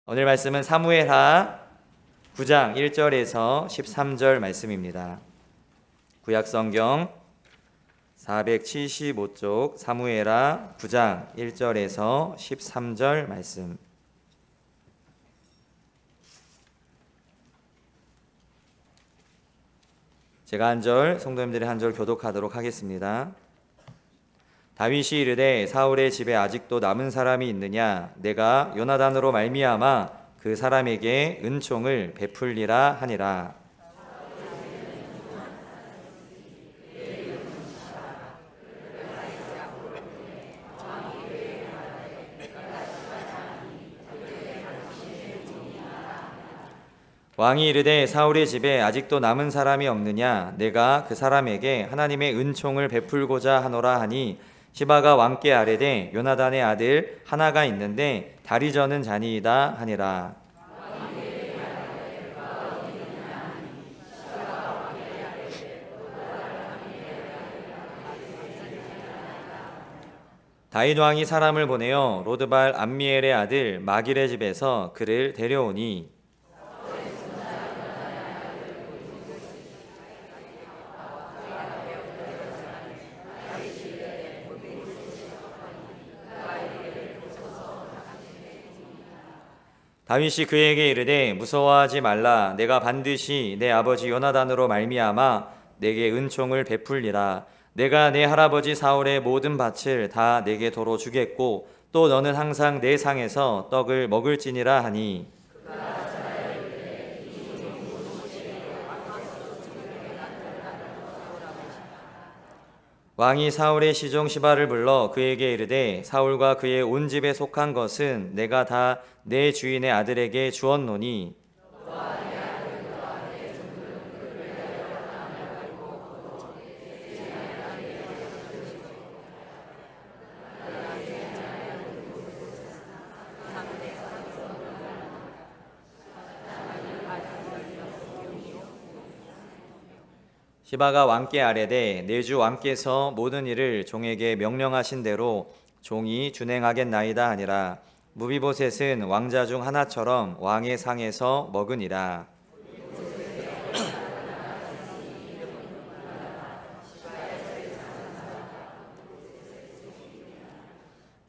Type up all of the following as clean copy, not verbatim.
오늘 말씀은 사무엘하 9장 1절에서 13절 말씀입니다. 구약성경 475쪽 사무엘하 9장 1절에서 13절 말씀. 제가 한 절, 성도님들이 한 절 교독하도록 하겠습니다. 다윗이 이르되 사울의 집에 아직도 남은 사람이 있느냐? 내가 요나단으로 말미암아 그 사람에게 은총을 베풀리라 하니라. 왕이 이르되 사울의 집에 아직도 남은 사람이 없느냐? 내가 그 사람에게 하나님의 은총을 베풀고자 하노라 하니 시바가 왕께 아뢰되 요나단의 아들 하나가 있는데 다리 저는 자니이다 하니라. 다윗 왕이 사람을 보내어 로드발 암미엘의 아들 마길의 집에서 그를 데려오니 다윗이 그에게 이르되 무서워하지 말라. 내가 반드시 내 아버지 요나단으로 말미암아 내게 은총을 베풀리라. 내가 내 할아버지 사울의 모든 밭을 다 내게 도로 주겠고 또 너는 항상 내 상에서 떡을 먹을지니라 하니 왕이 사울의 시종 시바를 불러 그에게 이르되 사울과 그의 온 집에 속한 것은 내가 다 내 주인의 아들에게 주었노니 시바가 왕께 아뢰되 내 주 왕께서 모든 일을 종에게 명령하신 대로 종이 준행하겠나이다 하니라. 무비보셋은 왕자 중 하나처럼 왕의 상에서 먹으니라.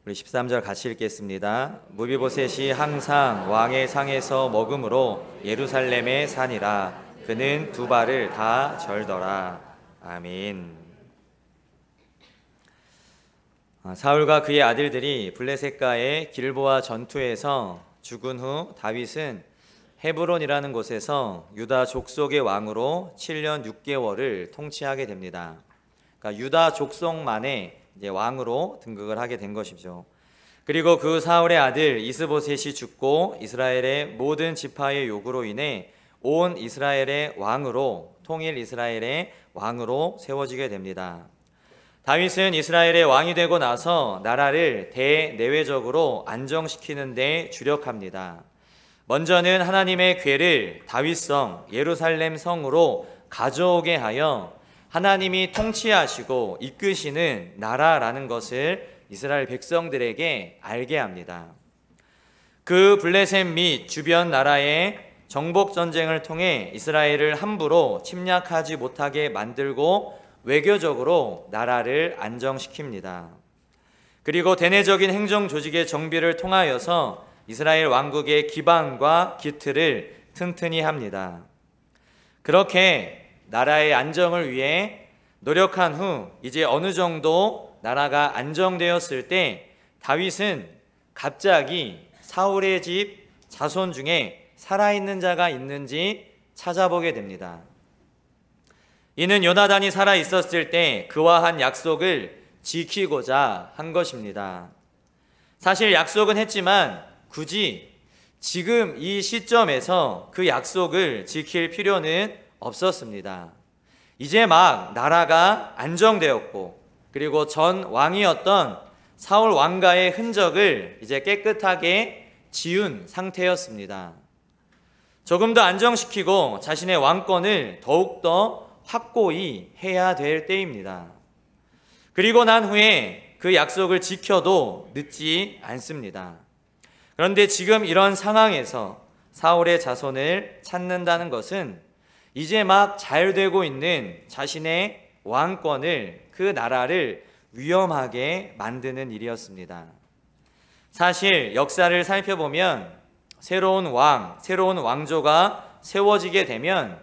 우리 13절 같이 읽겠습니다. 무비보셋이 항상 왕의 상에서 먹음으로 예루살렘에 사니라. 그는 두 발을 다 절더라. 아멘. 사울과 그의 아들들이 블레셋과의 길보아 전투에서 죽은 후 다윗은 헤브론이라는 곳에서 유다 족속의 왕으로 7년 6개월을 통치하게 됩니다. 그러니까 유다 족속만의 이제 왕으로 등극을 하게 된 것이죠. 그리고 그 사울의 아들 이스보셋이 죽고 이스라엘의 모든 지파의 요구로 인해 온 이스라엘의 왕으로 통일 이스라엘의 왕으로 세워지게 됩니다. 다윗은 이스라엘의 왕이 되고 나서 나라를 대내외적으로 안정시키는 데 주력합니다. 먼저는 하나님의 궤를 다윗성 예루살렘 성으로 가져오게 하여 하나님이 통치하시고 이끄시는 나라라는 것을 이스라엘 백성들에게 알게 합니다. 그 블레셋 및 주변 나라의 정복 전쟁을 통해 이스라엘을 함부로 침략하지 못하게 만들고 외교적으로 나라를 안정시킵니다. 그리고 대내적인 행정 조직의 정비를 통하여서 이스라엘 왕국의 기반과 기틀을 튼튼히 합니다. 그렇게 나라의 안정을 위해 노력한 후 이제 어느 정도 나라가 안정되었을 때 다윗은 갑자기 사울의 집 자손 중에 살아있는 자가 있는지 찾아보게 됩니다. 이는 요나단이 살아있었을 때 그와 한 약속을 지키고자 한 것입니다. 사실 약속은 했지만 굳이 지금 이 시점에서 그 약속을 지킬 필요는 없었습니다. 이제 막 나라가 안정되었고 그리고 전 왕이었던 사울 왕가의 흔적을 이제 깨끗하게 지운 상태였습니다. 조금 더 안정시키고 자신의 왕권을 더욱더 확고히 해야 될 때입니다. 그리고 난 후에 그 약속을 지켜도 늦지 않습니다. 그런데 지금 이런 상황에서 사울의 자손을 찾는다는 것은 이제 막 잘 되고 있는 자신의 왕권을, 그 나라를 위험하게 만드는 일이었습니다. 사실 역사를 살펴보면 새로운 왕, 새로운 왕조가 세워지게 되면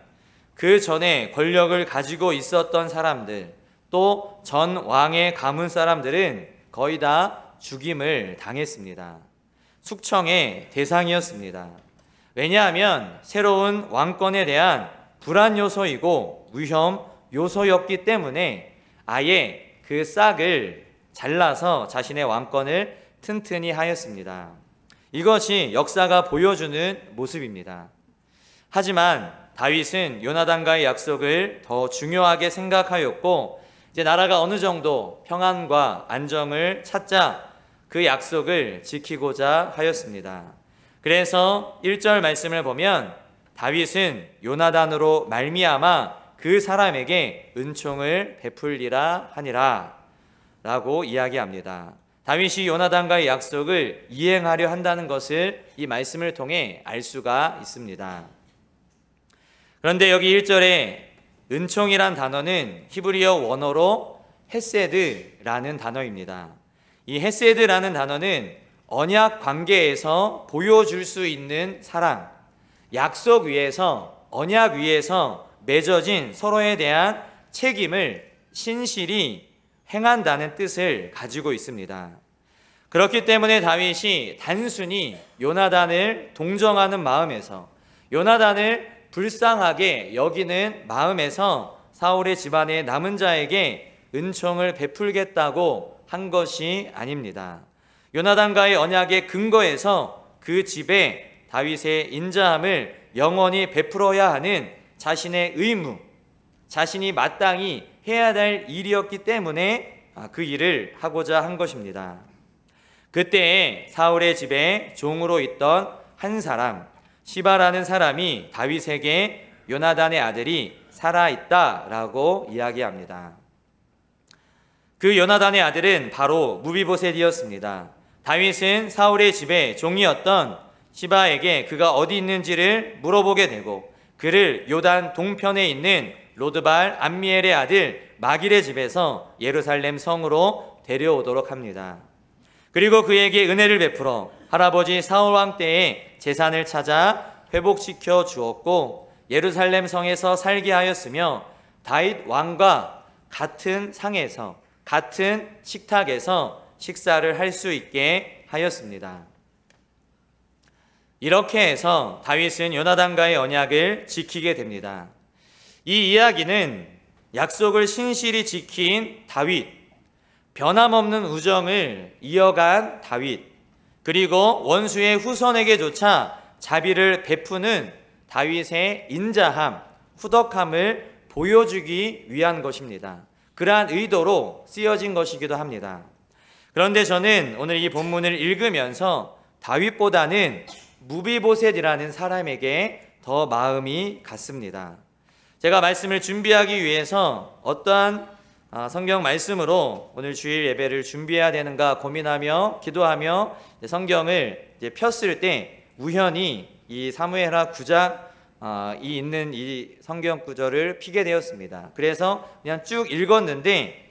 그 전에 권력을 가지고 있었던 사람들, 또 전 왕의 가문 사람들은 거의 다 죽임을 당했습니다. 숙청의 대상이었습니다. 왜냐하면 새로운 왕권에 대한 불안 요소이고 위험 요소였기 때문에 아예 그 싹을 잘라서 자신의 왕권을 튼튼히 하였습니다. 이것이 역사가 보여주는 모습입니다. 하지만 다윗은 요나단과의 약속을 더 중요하게 생각하였고, 이제 나라가 어느 정도 평안과 안정을 찾자 그 약속을 지키고자 하였습니다. 그래서 1절 말씀을 보면 다윗은 요나단으로 말미암아 그 사람에게 은총을 베풀리라 하니라 라고 이야기합니다. 다윗이 요나단과의 약속을 이행하려 한다는 것을 이 말씀을 통해 알 수가 있습니다. 그런데 여기 1절에 은총이란 단어는 히브리어 원어로 헤세드라는 단어입니다. 이 헤세드라는 단어는 언약 관계에서 보여줄 수 있는 사랑, 약속 위에서, 언약 위에서 맺어진 서로에 대한 책임을 신실히 행한다는 뜻을 가지고 있습니다. 그렇기 때문에 다윗이 단순히 요나단을 동정하는 마음에서, 요나단을 불쌍하게 여기는 마음에서 사울의 집안의 남은 자에게 은총을 베풀겠다고 한 것이 아닙니다. 요나단과의 언약의 근거에서 그 집에 다윗의 인자함을 영원히 베풀어야 하는 자신의 의무, 자신이 마땅히 해야 될 일이었기 때문에 그 일을 하고자 한 것입니다. 그때 사울의 집에 종으로 있던 한 사람, 시바라는 사람이 다윗에게 요나단의 아들이 살아있다라고 이야기합니다. 그 요나단의 아들은 바로 무비보셋이었습니다. 다윗은 사울의 집에 종이었던 시바에게 그가 어디 있는지를 물어보게 되고, 그를 요단 동편에 있는 로드발 암미엘의 아들 마길의 집에서 예루살렘 성으로 데려오도록 합니다. 그리고 그에게 은혜를 베풀어 할아버지 사울왕 때의 재산을 찾아 회복시켜 주었고, 예루살렘 성에서 살게 하였으며 다윗 왕과 같은 상에서, 같은 식탁에서 식사를 할 수 있게 하였습니다. 이렇게 해서 다윗은 요나단과의 언약을 지키게 됩니다. 이 이야기는 약속을 신실히 지킨 다윗, 변함없는 우정을 이어간 다윗, 그리고 원수의 후손에게조차 자비를 베푸는 다윗의 인자함, 후덕함을 보여주기 위한 것입니다. 그러한 의도로 쓰여진 것이기도 합니다. 그런데 저는 오늘 이 본문을 읽으면서 다윗보다는 무비보셋이라는 사람에게 더 마음이 갔습니다. 제가 말씀을 준비하기 위해서 어떠한 성경 말씀으로 오늘 주일 예배를 준비해야 되는가 고민하며 기도하며 성경을 폈을 때 우연히 이 사무엘하 9장 이 있는 이 성경 구절을 피게 되었습니다. 그래서 그냥 쭉 읽었는데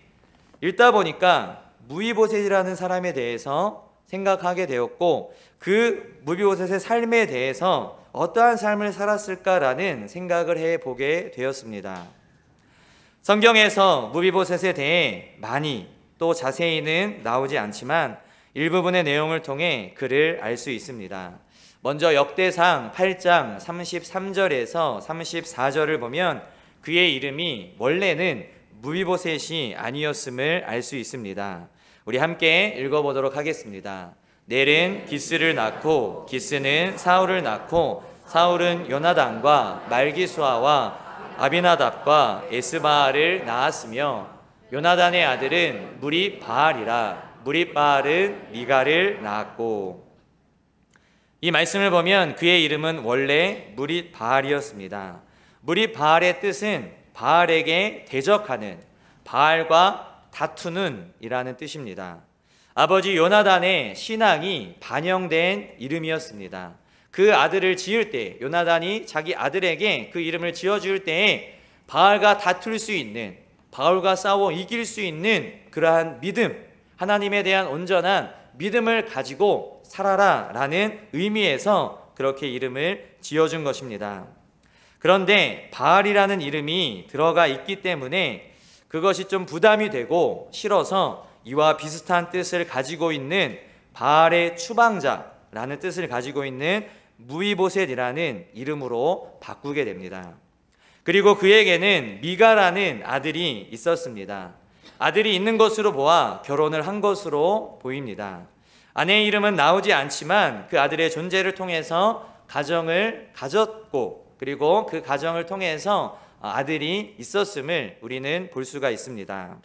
읽다 보니까 무비보셋이라는 사람에 대해서 생각하게 되었고, 그 무비보셋의 삶에 대해서 어떠한 삶을 살았을까라는 생각을 해보게 되었습니다. 성경에서 무비보셋에 대해 많이 또 자세히는 나오지 않지만 일부분의 내용을 통해 그를 알 수 있습니다. 먼저 역대상 8장 33절에서 34절을 보면 그의 이름이 원래는 무비보셋이 아니었음을 알 수 있습니다. 우리 함께 읽어보도록 하겠습니다. 넬은 기스를 낳고 기스는 사울을 낳고 사울은 요나단과 말기수아와 아비나답과 에스바알을 낳았으며 요나단의 아들은 무립바알이라 무립바알은 미가를 낳았고, 이 말씀을 보면 그의 이름은 원래 무립바알이었습니다. 무립바알의 뜻은 바알에게 대적하는, 바알과 다투는 이라는 뜻입니다. 아버지 요나단의 신앙이 반영된 이름이었습니다. 그 아들을 지을 때, 요나단이 자기 아들에게 그 이름을 지어줄 때에 바알과 다툴 수 있는, 바울과 싸워 이길 수 있는 그러한 믿음, 하나님에 대한 온전한 믿음을 가지고 살아라 라는 의미에서 그렇게 이름을 지어준 것입니다. 그런데 바알이라는 이름이 들어가 있기 때문에 그것이 좀 부담이 되고 싫어서 이와 비슷한 뜻을 가지고 있는 바알의 추방자라는 뜻을 가지고 있는 무이보셋이라는 이름으로 바꾸게 됩니다. 그리고 그에게는 미가라는 아들이 있었습니다. 아들이 있는 것으로 보아 결혼을 한 것으로 보입니다. 아내의 이름은 나오지 않지만 그 아들의 존재를 통해서 가정을 가졌고 그리고 그 가정을 통해서 아들이 있었음을 우리는 볼 수가 있습니다.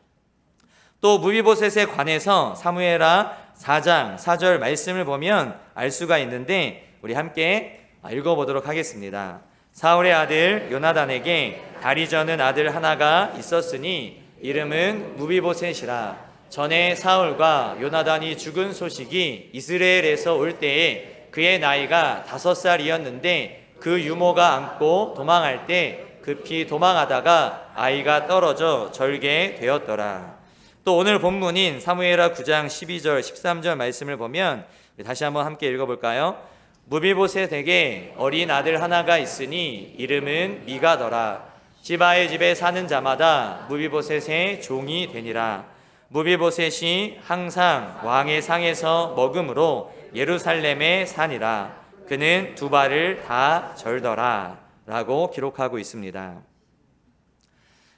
또 무비보셋에 관해서 사무엘하 4장 4절 말씀을 보면 알 수가 있는데 우리 함께 읽어보도록 하겠습니다. 사울의 아들 요나단에게 다리 저는 아들 하나가 있었으니 이름은 무비보셋이라. 전에 사울과 요나단이 죽은 소식이 이스라엘에서 올 때에 그의 나이가 5살이었는데 그 유모가 안고 도망할 때 급히 도망하다가 아이가 떨어져 절개되었더라. 또 오늘 본문인 사무엘하 9장 12절 13절 말씀을 보면 다시 한번 함께 읽어볼까요? 무비보셋에게 어린 아들 하나가 있으니 이름은 미가더라. 지바의 집에 사는 자마다 무비보셋의 종이 되니라. 무비보셋이 항상 왕의 상에서 먹음으로 예루살렘에 사니라. 그는 두 발을 다 절더라 라고 기록하고 있습니다.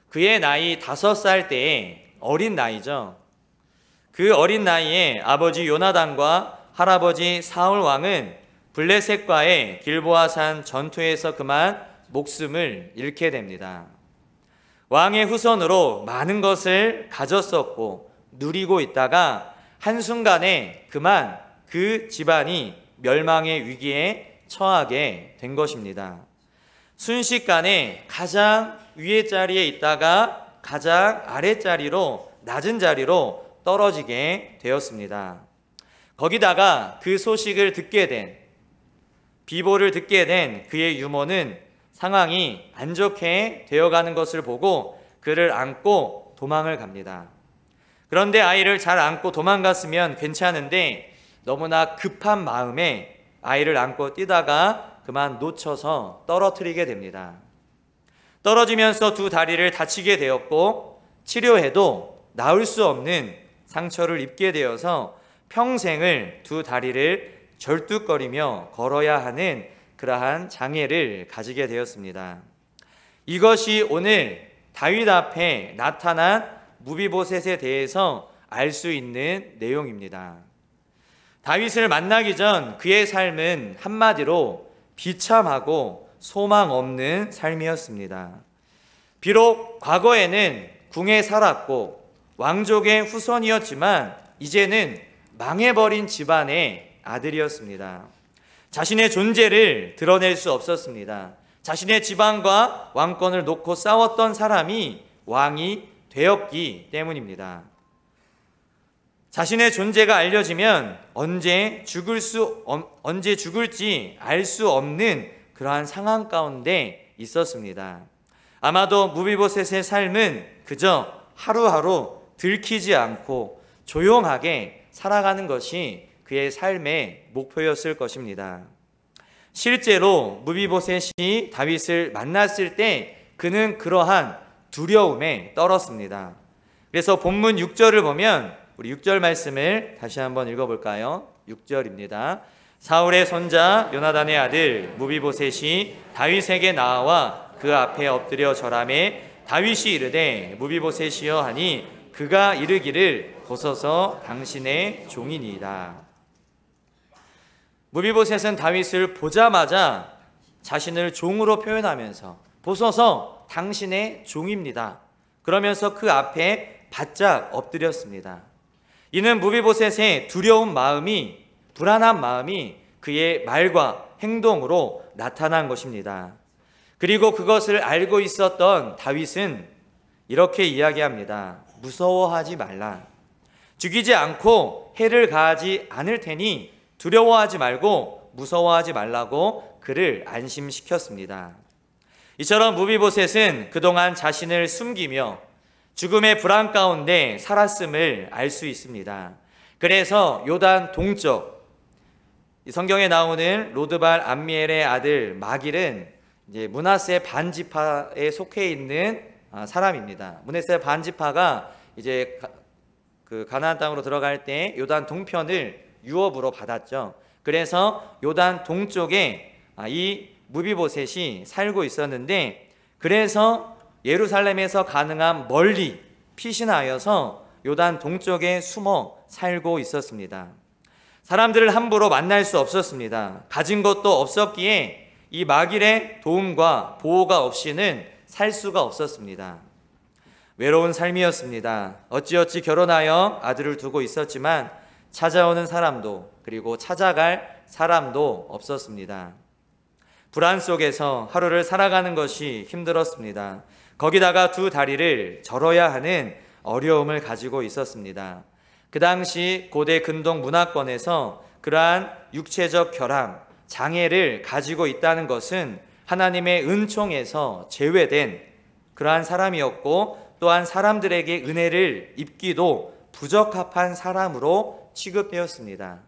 그의 나이 5살 때에 어린 나이죠. 그 어린 나이에 아버지 요나단과 할아버지 사울 왕은 블레셋과의 길보아산 전투에서 그만 목숨을 잃게 됩니다. 왕의 후손으로 많은 것을 가졌었고 누리고 있다가 한순간에 그만 그 집안이 멸망의 위기에 처하게 된 것입니다. 순식간에 가장 위의 자리에 있다가 가장 아랫자리로 낮은 자리로 떨어지게 되었습니다. 거기다가 그 소식을 듣게 된 비보를 듣게 된 그의 유모는 상황이 안 좋게 되어가는 것을 보고 그를 안고 도망을 갑니다. 그런데 아이를 잘 안고 도망갔으면 괜찮은데 너무나 급한 마음에 아이를 안고 뛰다가 그만 놓쳐서 떨어뜨리게 됩니다. 떨어지면서 두 다리를 다치게 되었고 치료해도 나을 수 없는 상처를 입게 되어서 평생을 두 다리를 절뚝거리며 걸어야 하는 그러한 장애를 가지게 되었습니다. 이것이 오늘 다윗 앞에 나타난 무비보셋에 대해서 알 수 있는 내용입니다. 다윗을 만나기 전 그의 삶은 한마디로 비참하고 소망 없는 삶이었습니다. 비록 과거에는 궁에 살았고 왕족의 후손이었지만 이제는 망해버린 집안의 아들이었습니다. 자신의 존재를 드러낼 수 없었습니다. 자신의 집안과 왕권을 놓고 싸웠던 사람이 왕이 되었기 때문입니다. 자신의 존재가 알려지면 언제 죽을지 알 수 없는 그러한 상황 가운데 있었습니다. 아마도 무비보셋의 삶은 그저 하루하루 들키지 않고 조용하게 살아가는 것이 그의 삶의 목표였을 것입니다. 실제로 무비보셋이 다윗을 만났을 때 그는 그러한 두려움에 떨었습니다. 그래서 본문 6절을 보면 우리 6절 말씀을 다시 한번 읽어볼까요? 6절입니다. 사울의 손자 요나단의 아들 무비보셋이 다윗에게 나와 그 앞에 엎드려 절하매 다윗이 이르되 무비보셋이여 하니 그가 이르기를 보소서 당신의 종이니이다. 무비보셋은 다윗을 보자마자 자신을 종으로 표현하면서 보소서 당신의 종입니다. 그러면서 그 앞에 바짝 엎드렸습니다. 이는 무비보셋의 두려운 마음이, 불안한 마음이 그의 말과 행동으로 나타난 것입니다. 그리고 그것을 알고 있었던 다윗은 이렇게 이야기합니다. 무서워하지 말라. 죽이지 않고 해를 가하지 않을 테니 두려워하지 말고 무서워하지 말라고 그를 안심시켰습니다. 이처럼 무비보셋은 그동안 자신을 숨기며 죽음의 불안 가운데 살았음을 알 수 있습니다. 그래서 요단 동쪽, 성경에 나오는 로드발 암미엘의 아들 마길은 이제 므낫세 반지파에 속해 있는 사람입니다. 므낫세 반지파가 이제 그 가나안 땅으로 들어갈 때 요단 동편을 유업으로 받았죠. 그래서 요단 동쪽에 이 무비보셋이 살고 있었는데, 그래서 예루살렘에서 가능한 멀리 피신하여서 요단 동쪽에 숨어 살고 있었습니다. 사람들을 함부로 만날 수 없었습니다. 가진 것도 없었기에 이 마길의 도움과 보호가 없이는 살 수가 없었습니다. 외로운 삶이었습니다. 어찌어찌 결혼하여 아들을 두고 있었지만 찾아오는 사람도 그리고 찾아갈 사람도 없었습니다. 불안 속에서 하루를 살아가는 것이 힘들었습니다. 거기다가 두 다리를 절어야 하는 어려움을 가지고 있었습니다. 그 당시 고대 근동 문화권에서 그러한 육체적 결함, 장애를 가지고 있다는 것은 하나님의 은총에서 제외된 그러한 사람이었고, 또한 사람들에게 은혜를 입기도 부적합한 사람으로 취급되었습니다.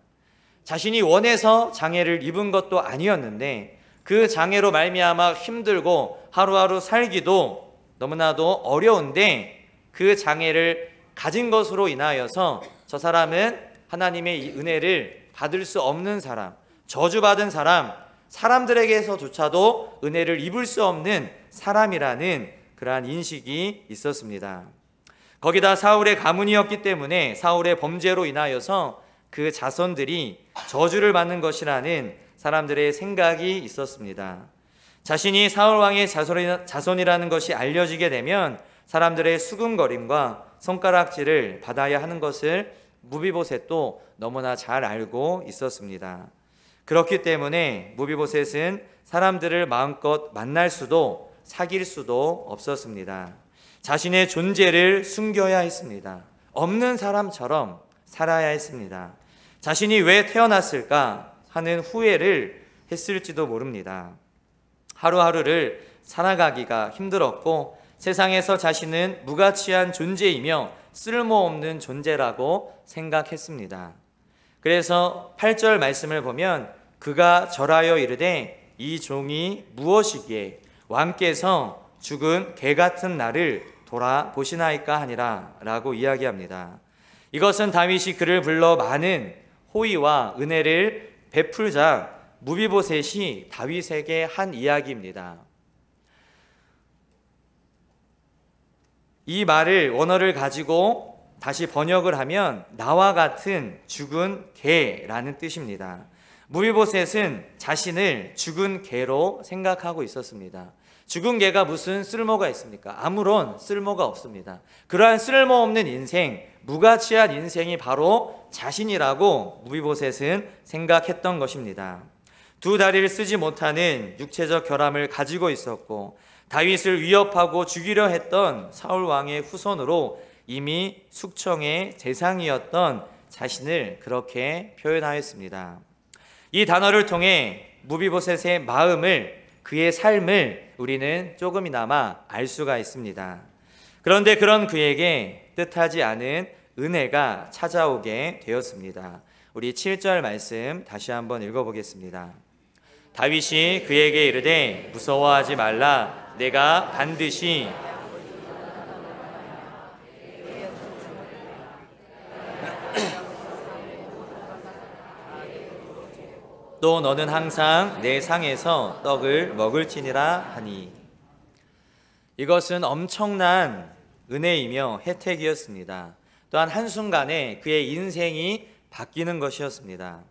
자신이 원해서 장애를 입은 것도 아니었는데 그 장애로 말미암아 힘들고 하루하루 살기도 너무나도 어려운데, 그 장애를 가진 것으로 인하여서 저 사람은 하나님의 이 은혜를 받을 수 없는 사람, 저주받은 사람, 사람들에게서조차도 은혜를 입을 수 없는 사람이라는 그러한 인식이 있었습니다. 거기다 사울의 가문이었기 때문에 사울의 범죄로 인하여서 그 자손들이 저주를 받는 것이라는 사람들의 생각이 있었습니다. 자신이 사울 왕의 자손이라는 것이 알려지게 되면 사람들의 수군거림과 손가락질을 받아야 하는 것을 무비보셋도 너무나 잘 알고 있었습니다. 그렇기 때문에 무비보셋은 사람들을 마음껏 만날 수도 사귈 수도 없었습니다. 자신의 존재를 숨겨야 했습니다. 없는 사람처럼 살아야 했습니다. 자신이 왜 태어났을까 하는 후회를 했을지도 모릅니다. 하루하루를 살아가기가 힘들었고 세상에서 자신은 무가치한 존재이며 쓸모없는 존재라고 생각했습니다. 그래서 8절 말씀을 보면 그가 절하여 이르되 이 종이 무엇이기에 왕께서 죽은 개 같은 나를 돌아보시나이까 하니라 라고 이야기합니다. 이것은 다윗이 그를 불러 많은 호의와 은혜를 베풀자 무비보셋이 다윗에게 한 이야기입니다. 이 말을 원어를 가지고 다시 번역을 하면 나와 같은 죽은 개라는 뜻입니다. 무비보셋은 자신을 죽은 개로 생각하고 있었습니다. 죽은 개가 무슨 쓸모가 있습니까? 아무런 쓸모가 없습니다. 그러한 쓸모없는 인생, 무가치한 인생이 바로 자신이라고 무비보셋은 생각했던 것입니다. 두 다리를 쓰지 못하는 육체적 결함을 가지고 있었고 다윗을 위협하고 죽이려 했던 사울 왕의 후손으로 이미 숙청의 대상이었던 자신을 그렇게 표현하였습니다. 이 단어를 통해 무비보셋의 마음을, 그의 삶을 우리는 조금이나마 알 수가 있습니다. 그런데 그런 그에게 뜻하지 않은 은혜가 찾아오게 되었습니다. 우리 7절 말씀 다시 한번 읽어보겠습니다. 다윗이 그에게 이르되 무서워하지 말라 내가 반드시 또 너는 항상 내 상에서 떡을 먹을지니라 하니. 이것은 엄청난 은혜이며 혜택이었습니다. 또한 한순간에 그의 인생이 바뀌는 것이었습니다.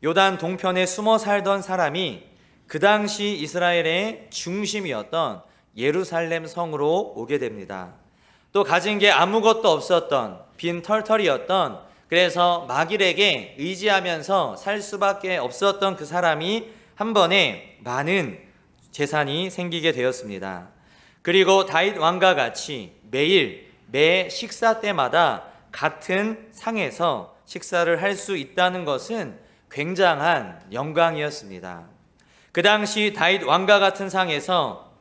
요단 동편에 숨어 살던 사람이 그 당시 이스라엘의 중심이었던 예루살렘 성으로 오게 됩니다. 또 가진 게 아무것도 없었던 빈 털털이었던, 그래서 마길에게 의지하면서 살 수밖에 없었던 그 사람이 한 번에 많은 재산이 생기게 되었습니다. 그리고 다윗 왕과 같이 매일 매 식사 때마다 같은 상에서 식사를 할 수 있다는 것은 굉장한 영광이었습니다. 그 당시 다윗 왕과 같은 상에서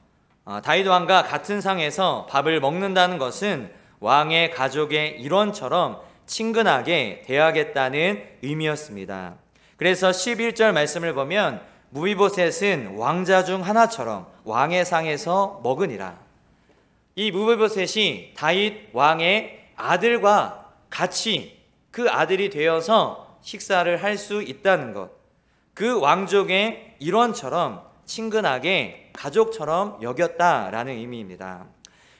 밥을 먹는다는 것은 왕의 가족의 일원처럼 친근하게 대하겠다는 의미였습니다. 그래서 11절 말씀을 보면 무비보셋은 왕자 중 하나처럼 왕의 상에서 먹으니라. 이 무비보셋이 다윗 왕의 아들과 같이 그 아들이 되어서 식사를 할 수 있다는 것, 그 왕족의 일원처럼 친근하게 가족처럼 여겼다라는 의미입니다.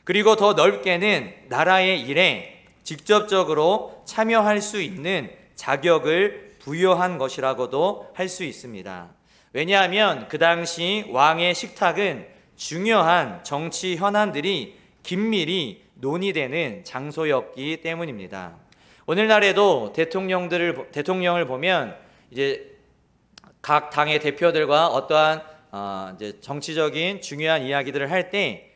그리고 더 넓게는 나라의 일에 직접적으로 참여할 수 있는 자격을 부여한 것이라고도 할 수 있습니다. 왜냐하면 그 당시 왕의 식탁은 중요한 정치 현안들이 긴밀히 논의되는 장소였기 때문입니다. 오늘날에도 대통령을 보면 이제 각 당의 대표들과 어떠한 이제 정치적인 중요한 이야기들을 할 때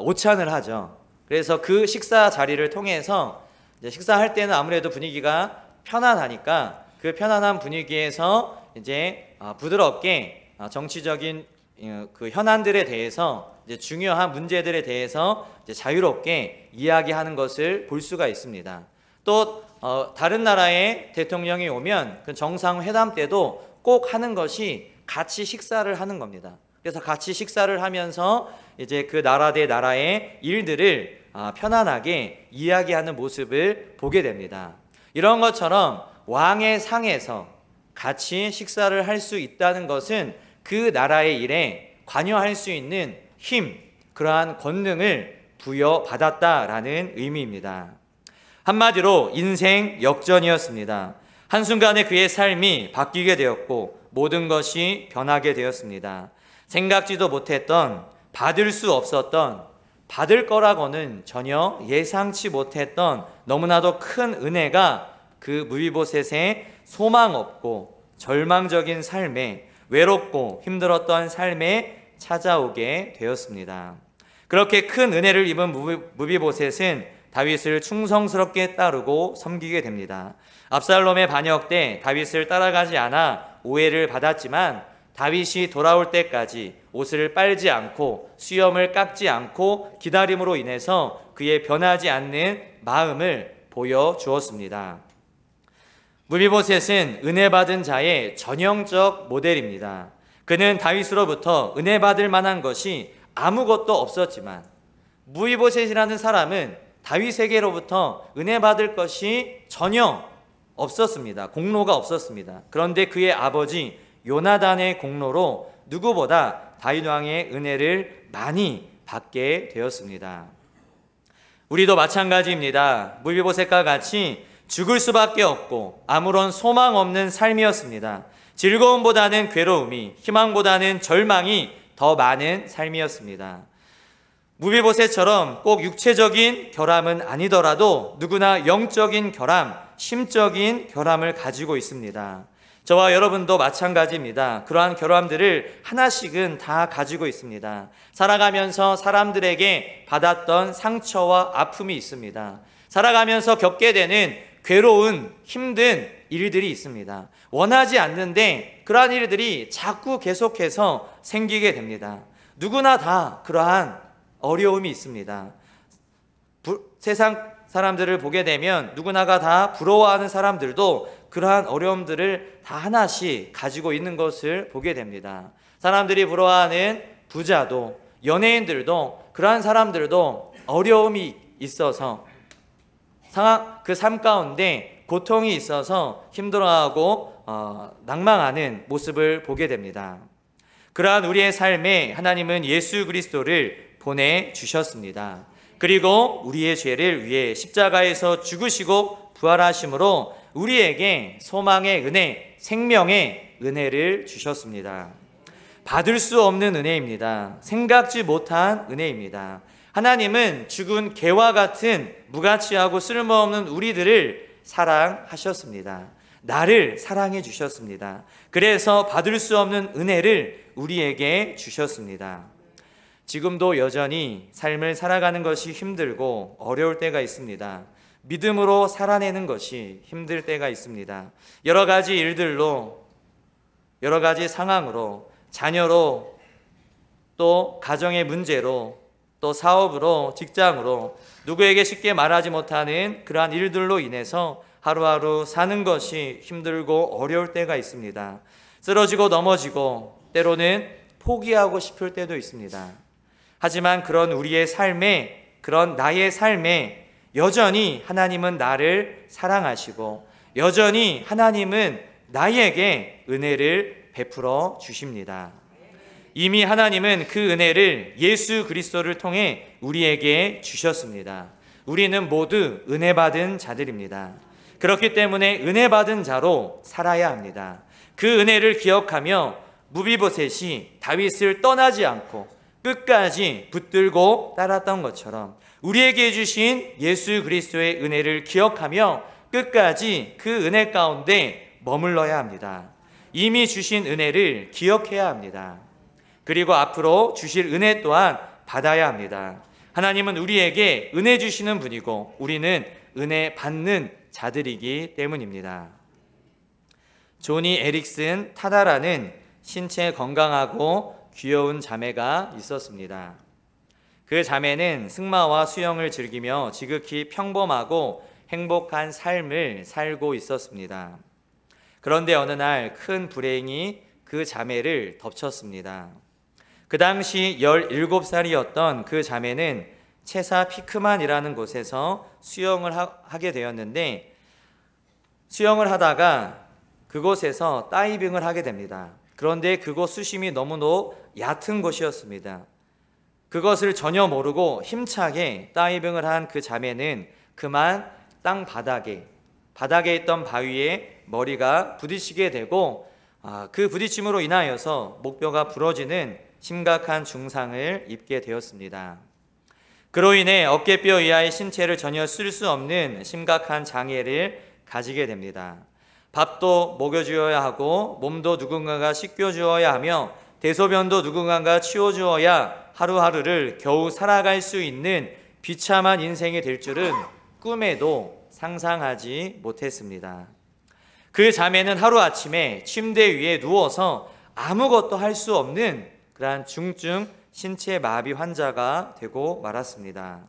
오찬을 하죠. 그래서 그 식사 자리를 통해서 이제 식사할 때는 아무래도 분위기가 편안하니까 그 편안한 분위기에서 이제 부드럽게 정치적인 그 현안들에 대해서 이제 중요한 문제들에 대해서 이제 자유롭게 이야기하는 것을 볼 수가 있습니다. 또 다른 나라의 대통령이 오면 그 정상회담 때도 꼭 하는 것이 같이 식사를 하는 겁니다. 그래서 같이 식사를 하면서 이제 그 나라 대 나라의 일들을 편안하게 이야기하는 모습을 보게 됩니다. 이런 것처럼 왕의 상에서 같이 식사를 할 수 있다는 것은 그 나라의 일에 관여할 수 있는 힘, 그러한 권능을 부여받았다라는 의미입니다. 한마디로 인생 역전이었습니다. 한순간에 그의 삶이 바뀌게 되었고 모든 것이 변하게 되었습니다. 생각지도 못했던, 받을 수 없었던, 받을 거라고는 전혀 예상치 못했던 너무나도 큰 은혜가 그 무비보셋의 소망 없고 절망적인 삶에, 외롭고 힘들었던 삶에 찾아오게 되었습니다. 그렇게 큰 은혜를 입은 무비보셋은 다윗을 충성스럽게 따르고 섬기게 됩니다. 압살롬의 반역 때 다윗을 따라가지 않아 오해를 받았지만 다윗이 돌아올 때까지 옷을 빨지 않고 수염을 깎지 않고 기다림으로 인해서 그의 변하지 않는 마음을 보여주었습니다. 무비보셋은 은혜 받은 자의 전형적 모델입니다. 그는 다윗으로부터 은혜 받을 만한 것이 아무것도 없었지만 무비보셋이라는 사람은 다윗에게로부터 은혜 받을 것이 전혀 없었습니다. 공로가 없었습니다. 그런데 그의 아버지 요나단의 공로로 누구보다 다윗 왕의 은혜를 많이 받게 되었습니다. 우리도 마찬가지입니다. 무비보셋과 같이 죽을 수밖에 없고 아무런 소망 없는 삶이었습니다. 즐거움보다는 괴로움이, 희망보다는 절망이 더 많은 삶이었습니다. 무비보셋처럼 꼭 육체적인 결함은 아니더라도 누구나 영적인 결함, 심적인 결함을 가지고 있습니다. 저와 여러분도 마찬가지입니다. 그러한 결함들을 하나씩은 다 가지고 있습니다. 살아가면서 사람들에게 받았던 상처와 아픔이 있습니다. 살아가면서 겪게 되는 괴로운, 힘든 일들이 있습니다. 원하지 않는데 그러한 일들이 자꾸 계속해서 생기게 됩니다. 누구나 다 그러한 어려움이 있습니다. 세상 사람들을 보게 되면 누구나가 다 부러워하는 사람들도 그러한 어려움들을 다 하나씩 가지고 있는 것을 보게 됩니다. 사람들이 부러워하는 부자도, 연예인들도, 그러한 사람들도 어려움이 있어서 그 삶 가운데 고통이 있어서 힘들어하고 낭망하는 모습을 보게 됩니다. 그러한 우리의 삶에 하나님은 예수 그리스도를 보내주셨습니다. 그리고 우리의 죄를 위해 십자가에서 죽으시고 부활하심으로 우리에게 소망의 은혜, 생명의 은혜를 주셨습니다. 받을 수 없는 은혜입니다. 생각지 못한 은혜입니다. 하나님은 죽은 개와 같은 무가치하고 쓸모없는 우리들을 사랑하셨습니다. 나를 사랑해 주셨습니다. 그래서 받을 수 없는 은혜를 우리에게 주셨습니다. 지금도 여전히 삶을 살아가는 것이 힘들고 어려울 때가 있습니다. 믿음으로 살아내는 것이 힘들 때가 있습니다. 여러 가지 일들로, 여러 가지 상황으로, 자녀로, 또 가정의 문제로, 또 사업으로, 직장으로 누구에게 쉽게 말하지 못하는 그러한 일들로 인해서 하루하루 사는 것이 힘들고 어려울 때가 있습니다. 쓰러지고 넘어지고 때로는 포기하고 싶을 때도 있습니다. 하지만 그런 우리의 삶에, 그런 나의 삶에 여전히 하나님은 나를 사랑하시고 여전히 하나님은 나에게 은혜를 베풀어 주십니다. 이미 하나님은 그 은혜를 예수 그리스도를 통해 우리에게 주셨습니다. 우리는 모두 은혜 받은 자들입니다. 그렇기 때문에 은혜 받은 자로 살아야 합니다. 그 은혜를 기억하며 무비보셋이 다윗을 떠나지 않고 끝까지 붙들고 따랐던 것처럼 우리에게 주신 예수 그리스도의 은혜를 기억하며 끝까지 그 은혜 가운데 머물러야 합니다. 이미 주신 은혜를 기억해야 합니다. 그리고 앞으로 주실 은혜 또한 받아야 합니다. 하나님은 우리에게 은혜 주시는 분이고 우리는 은혜 받는 자들이기 때문입니다. 조니 에릭슨 타다라는 신체 건강하고 귀여운 자매가 있었습니다. 그 자매는 승마와 수영을 즐기며 지극히 평범하고 행복한 삶을 살고 있었습니다. 그런데 어느 날 큰 불행이 그 자매를 덮쳤습니다. 그 당시 17살이었던 그 자매는 체사 피크만이라는 곳에서 수영을 하게 되었는데 수영을 하다가 그곳에서 다이빙을 하게 됩니다. 그런데 그곳 수심이 너무도 얕은 곳이었습니다. 그것을 전혀 모르고 힘차게 다이빙을 한 그 자매는 그만 땅 바닥에 있던 바위에 머리가 부딪히게 되고 그 부딪힘으로 인하여서 목뼈가 부러지는 심각한 중상을 입게 되었습니다. 그로 인해 어깨뼈 이하의 신체를 전혀 쓸 수 없는 심각한 장애를 가지게 됩니다. 밥도 먹여주어야 하고 몸도 누군가가 씻겨주어야 하며 대소변도 누군가가 치워주어야 하루하루를 겨우 살아갈 수 있는 비참한 인생이 될 줄은 꿈에도 상상하지 못했습니다. 그 자매는 하루아침에 침대 위에 누워서 아무것도 할 수 없는 그러한 중증 신체 마비 환자가 되고 말았습니다.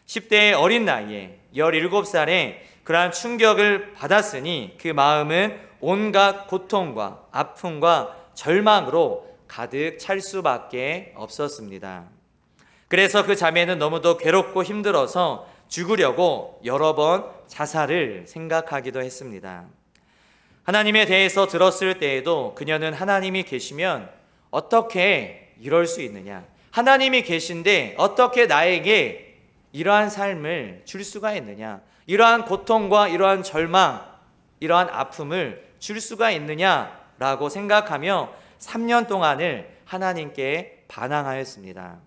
10대의 어린 나이에 17살에 그러한 충격을 받았으니 그 마음은 온갖 고통과 아픔과 절망으로 가득 찰 수밖에 없었습니다. 그래서 그 자매는 너무도 괴롭고 힘들어서 죽으려고 여러 번 자살을 생각하기도 했습니다. 하나님에 대해서 들었을 때에도 그녀는 하나님이 계시면 어떻게 이럴 수 있느냐? 하나님이 계신데 어떻게 나에게 이러한 삶을 줄 수가 있느냐? 이러한 고통과 이러한 절망, 이러한 아픔을 줄 수가 있느냐라고 생각하며 3년 동안을 하나님께 반항하였습니다.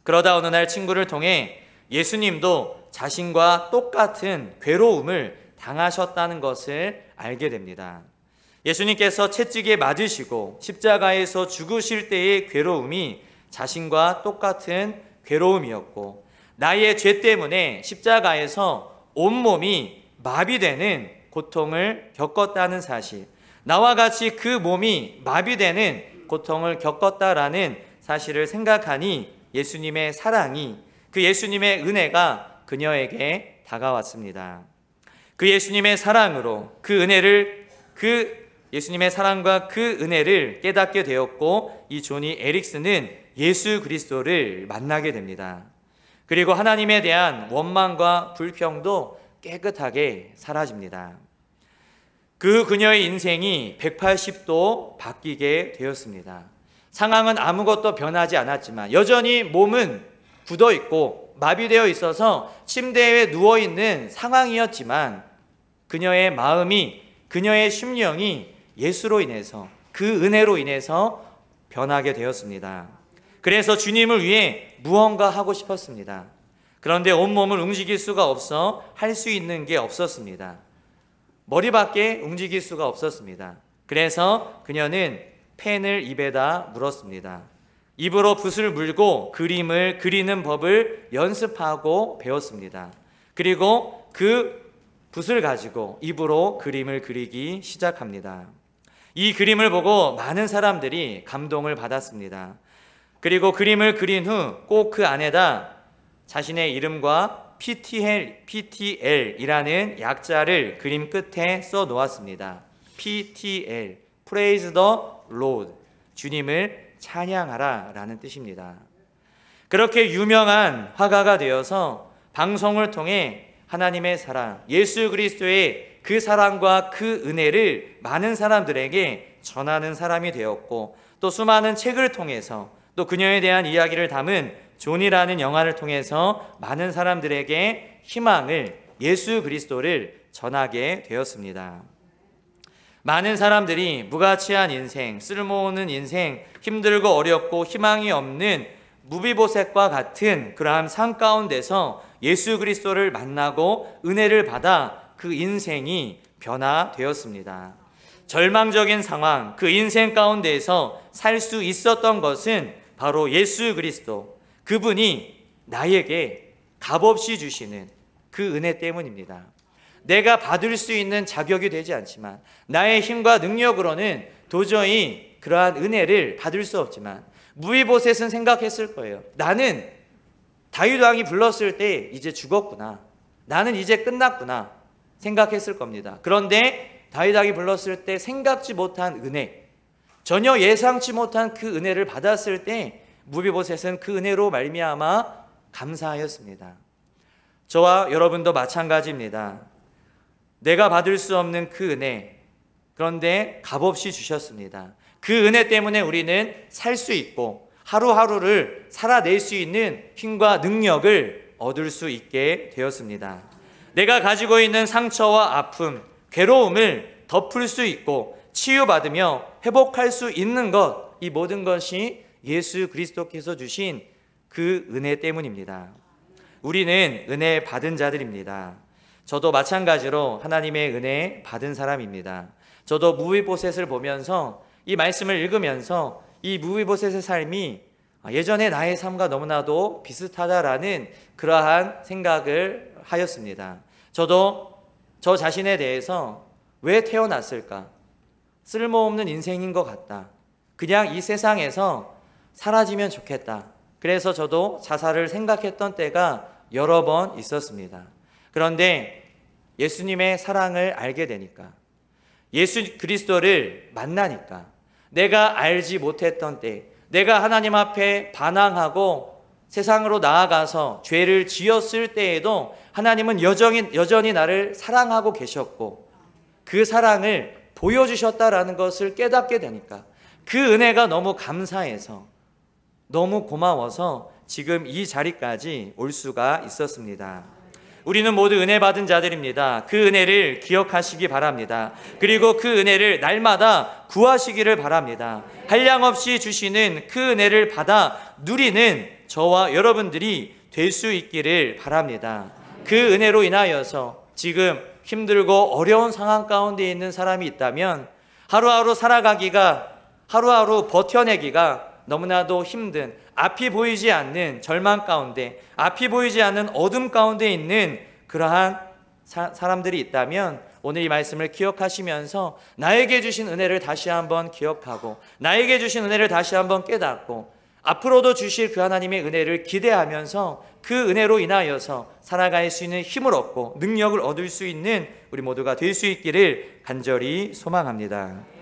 그러다 어느 날 친구를 통해 예수님도 자신과 똑같은 괴로움을 당하셨다는 것을 알게 됩니다. 예수님께서 채찍에 맞으시고 십자가에서 죽으실 때의 괴로움이 자신과 똑같은 괴로움이었고 나의 죄 때문에 십자가에서 온몸이 마비되는 고통을 겪었다는 사실, 나와 같이 그 몸이 마비되는 고통을 겪었다라는 사실을 생각하니 예수님의 사랑이, 그 예수님의 은혜가 그녀에게 다가왔습니다. 그 예수님의 사랑으로 예수님의 사랑과 그 은혜를 깨닫게 되었고 이 조니 에릭슨은 예수 그리스도를 만나게 됩니다. 그리고 하나님에 대한 원망과 불평도 깨끗하게 사라집니다. 그녀의 인생이 180도 바뀌게 되었습니다. 상황은 아무것도 변하지 않았지만 여전히 몸은 굳어있고 마비되어 있어서 침대에 누워있는 상황이었지만 그녀의 마음이, 그녀의 심령이 예수로 인해서, 그 은혜로 인해서 변하게 되었습니다. 그래서 주님을 위해 무언가 하고 싶었습니다. 그런데 온몸을 움직일 수가 없어 할 수 있는 게 없었습니다. 머리밖에 움직일 수가 없었습니다. 그래서 그녀는 펜을 입에다 물었습니다. 입으로 붓을 물고 그림을 그리는 법을 연습하고 배웠습니다. 그리고 그 붓을 가지고 입으로 그림을 그리기 시작합니다. 이 그림을 보고 많은 사람들이 감동을 받았습니다. 그리고 그림을 그린 후 꼭 그 안에다 자신의 이름과 PTL이라는 약자를 그림 끝에 써 놓았습니다. PTL, Praise the Lord, 주님을 찬양하라 라는 뜻입니다. 그렇게 유명한 화가가 되어서 방송을 통해 하나님의 사랑, 예수 그리스도의 그 사랑과 그 은혜를 많은 사람들에게 전하는 사람이 되었고, 또 수많은 책을 통해서 또 그녀에 대한 이야기를 담은 존이라는 영화를 통해서 많은 사람들에게 희망을, 예수 그리스도를 전하게 되었습니다. 많은 사람들이 무가치한 인생, 쓸모없는 인생, 힘들고 어렵고 희망이 없는 무비보셋과 같은 그러한 삶 가운데서 예수 그리스도를 만나고 은혜를 받아 그 인생이 변화되었습니다. 절망적인 상황, 그 인생 가운데에서 살 수 있었던 것은 바로 예수 그리스도, 그분이 나에게 값없이 주시는 그 은혜 때문입니다. 내가 받을 수 있는 자격이 되지 않지만, 나의 힘과 능력으로는 도저히 그러한 은혜를 받을 수 없지만, 무비보셋은 생각했을 거예요. 나는 다윗 왕이 불렀을 때 이제 죽었구나, 나는 이제 끝났구나 생각했을 겁니다. 그런데 다윗 왕이 불렀을 때 생각지 못한 은혜, 전혀 예상치 못한 그 은혜를 받았을 때 무비보셋은 그 은혜로 말미암아 감사하였습니다. 저와 여러분도 마찬가지입니다. 내가 받을 수 없는 그 은혜, 그런데 값없이 주셨습니다. 그 은혜 때문에 우리는 살 수 있고 하루하루를 살아낼 수 있는 힘과 능력을 얻을 수 있게 되었습니다. 내가 가지고 있는 상처와 아픔, 괴로움을 덮을 수 있고 치유받으며 회복할 수 있는 것, 이 모든 것이 예수 그리스도께서 주신 그 은혜 때문입니다. 우리는 은혜 받은 자들입니다. 저도 마찬가지로 하나님의 은혜 받은 사람입니다. 저도 무비보셋을 보면서, 이 말씀을 읽으면서 이 무비보셋의 삶이 예전의 나의 삶과 너무나도 비슷하다라는 그러한 생각을 하였습니다. 저도 저 자신에 대해서 왜 태어났을까? 쓸모없는 인생인 것 같다. 그냥 이 세상에서 사라지면 좋겠다. 그래서 저도 자살을 생각했던 때가 여러 번 있었습니다. 그런데 예수님의 사랑을 알게 되니까, 예수 그리스도를 만나니까, 내가 알지 못했던 때, 내가 하나님 앞에 반항하고 세상으로 나아가서 죄를 지었을 때에도 하나님은 여전히 나를 사랑하고 계셨고 그 사랑을 보여주셨다라는 것을 깨닫게 되니까, 그 은혜가 너무 감사해서, 너무 고마워서 지금 이 자리까지 올 수가 있었습니다. 우리는 모두 은혜 받은 자들입니다. 그 은혜를 기억하시기 바랍니다. 그리고 그 은혜를 날마다 구하시기를 바랍니다. 한량없이 주시는 그 은혜를 받아 누리는 저와 여러분들이 될 수 있기를 바랍니다. 그 은혜로 인하여서 지금 힘들고 어려운 상황 가운데 있는 사람이 있다면, 하루하루 살아가기가, 하루하루 버텨내기가 너무나도 힘든, 앞이 보이지 않는 절망 가운데, 앞이 보이지 않는 어둠 가운데 있는 그러한 사람들이 있다면, 오늘 이 말씀을 기억하시면서 나에게 주신 은혜를 다시 한번 기억하고, 나에게 주신 은혜를 다시 한번 깨닫고, 앞으로도 주실 그 하나님의 은혜를 기대하면서 그 은혜로 인하여서 살아갈 수 있는 힘을 얻고 능력을 얻을 수 있는 우리 모두가 될 수 있기를 간절히 소망합니다.